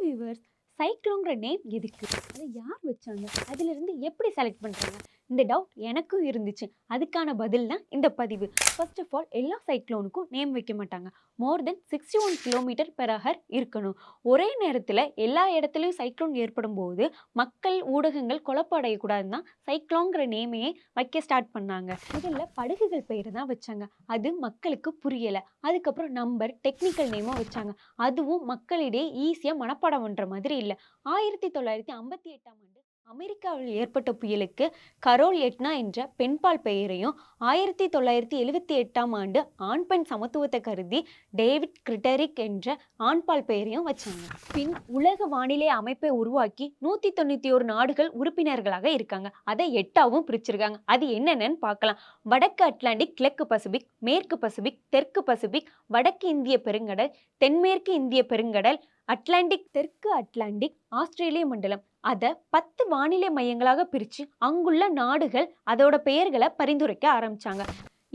Viewers, சைக்ளோங்கிற name எதுக்கு? அதை யார் வச்சாங்க? அதிலிருந்து எப்படி செலக்ட் பண்றாங்க? இந்த டவுட் எனக்கும் இருந்துச்சு. அதுக்கான பதில் தான் இந்த பதிவு. ஃபர்ஸ்ட் ஆஃப் ஆல், எல்லா சைக்ளோனுக்கும் நேம் வைக்க மாட்டாங்க. மோர் தென் 61 கிலோமீட்டர் பெர் ஹவர் இருக்கணும். ஒரே நேரத்தில் எல்லா இடத்துலையும் சைக்ளோன் ஏற்படும் போது மக்கள் ஊடகங்கள் குழப்பம் அடையக்கூடாதுன்னு தான் சைக்ளோங்கிற நேமையே வைக்க ஸ்டார்ட் பண்ணாங்க. முதல்ல படகுகள் பெயர் தான் வச்சாங்க. அது மக்களுக்கு புரியலை. அதுக்கப்புறம் நம்பர், டெக்னிக்கல் நேமும் வச்சாங்க. அதுவும் மக்களிடையே ஈஸியாக மனப்பாடம் பண்ணுற மாதிரி இல்லை. 1958ஆம் ஆண்டு அமெரிக்காவில் ஏற்பட்ட புயலுக்கு கரோல் எட்னா என்ற பெண்பால் பெயரையும், 1978ஆம் ஆண்டு ஆண் பெண் சமத்துவத்தை கருதி டேவிட் கிரிட்டரிக் என்ற ஆண்பால் பெயரையும் வச்சாங்க. பின் உலக வானிலை அமைப்பை உருவாக்கி 191 நாடுகள் உறுப்பினர்களாக இருக்காங்க. அதை 8ஆவும் பிரிச்சிருக்காங்க. அது என்னென்னு பார்க்கலாம். வடக்கு அட்லாண்டிக், கிழக்கு பசிபிக், மேற்கு பசிபிக், தெற்கு பசிபிக், வடக்கு இந்திய பெருங்கடல், தென்மேற்கு இந்திய பெருங்கடல், அட்லாண்டிக், தெற்கு அட்லாண்டிக், ஆஸ்திரேலிய மண்டலம். அதை 10 வானிலை மையங்களாக பிரித்து அங்குள்ள நாடுகள் அதோட பெயர்களை பரிந்துரைக்க ஆரம்பிச்சாங்க.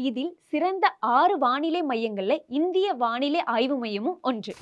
இதில் சிறந்த 6 வானிலை மையங்கள்ல இந்திய வானிலை ஆய்வு மையமும் ஒன்று.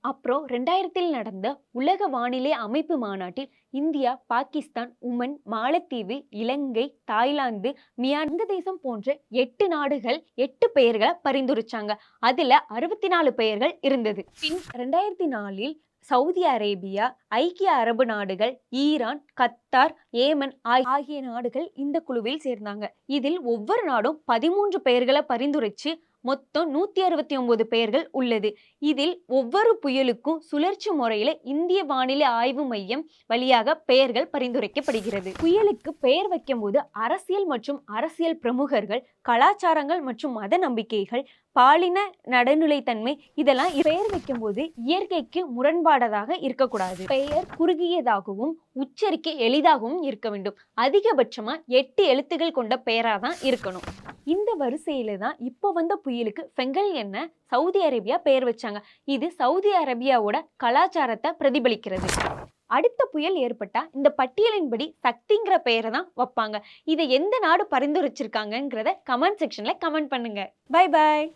அப்புறம் 2000 நடந்த உலக வானிலை அமைப்பு மாநாட்டில் இந்தியா, பாகிஸ்தான், உமன், மாலத்தீவு, இலங்கை, தாய்லாந்து, வங்கதேசம் போன்ற 8 நாடுகள் 8 பெயர்களை பரிந்துரைச்சாங்க. அதுல 64 பெயர்கள் இருந்தது. பின் 2004 சவுதி அரேபியா, ஐக்கிய அரபு நாடுகள், ஈரான், கத்தார், ஏமன் ஆகிய நாடுகள் இந்த குழுவில் சேர்ந்தாங்க. இதில் ஒவ்வொரு நாடும் 13 பெயர்களை பரிந்துரைச்சு மொத்தம் 169 பெயர்கள் உள்ளது. இதில் ஒவ்வொரு புயலுக்கும் சுழற்சி முறையில் இந்திய வானிலை ஆய்வு மையம் வழியாக பெயர்கள் பரிந்துரைக்கப்படுகிறது. புயலுக்கு பெயர் வைக்கும் போது அரசியல் மற்றும் அரசியல் பிரமுகர்கள், கலாச்சாரங்கள் மற்றும் மத நம்பிக்கைகள், பாலின நடுநிலைத்தன்மை இதெல்லாம் பெயர் வைக்கும் போது இயற்கைக்கு முரண்பாடதாக இருக்கக்கூடாது. பெயர் குறுகியதாகவும் உச்சரிக்க எளிதாகவும் இருக்க வேண்டும். அதிகபட்சமா 8 எழுத்துக்கள் கொண்ட பெயராக தான் இருக்கணும். இந்த வரிசையில தான் இப்போ வந்த புயலுக்கு ஃபெங்கல் என சவுதி அரேபியா பெயர் வச்சாங்க. இது சவுதி அரேபியாவோட கலாச்சாரத்தை பிரதிபலிக்கிறது. அடுத்த புயல் ஏற்பட்டா இந்த பட்டியலின்படி சக்திங்கிற பெயரை தான் வைப்பாங்க. இதை எந்த நாடு பரிந்துரைச்சிருக்காங்கிறத கமெண்ட் செக்ஷன்ல கமெண்ட் பண்ணுங்க. Bye bye.